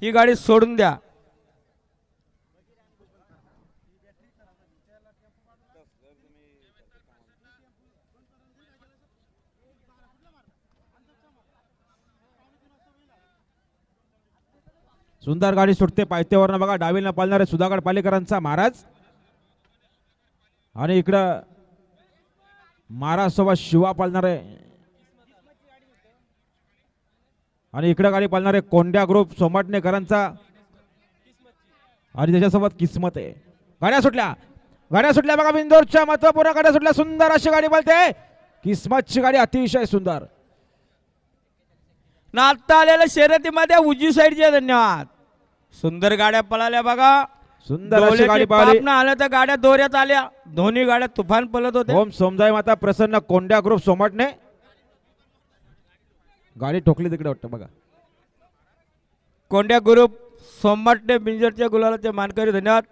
ही गाडी सोडून द्या. सुंदर गाडी सुटते पायथ्यावरनं बघा. डावीनं पालणारे सुधागड पालेकरांचा महाराज आणि इकडं महाराज सोबत शिवा पालणारे आणि इकडं गाडी पालणारे कोंड्या ग्रुप सोमाटणेकरांचा आणि त्याच्यासोबत किस्मत आहे. गाड्या सुटल्या बघा. बिंदोरच्या महत्वपूर्ण गाड्या सुटल्या. सुंदर अशी गाडी बोलते. किस्मतची गाडी अतिशय सुंदर. नाता आलेल्या शर्यतीमध्ये उजवी साईडचे धन्यवाद. सुंदर गाड्या पळाल्या बघा. सुंदर अशी गाडी पाहिली. आल्या तर गाड्या दोऱ्यात आल्या. दोन्ही गाड्या तुफान पळत होत्या. ओम सोमदाई माता प्रसन्न कोंड्या ग्रुप सोमाटणे गाडी ठोकली तिकडे वाटतं बघा. कोंड्या ग्रुप सोमवारने बिंजरच्या गुलालाचे मानकरी धन्यवाद.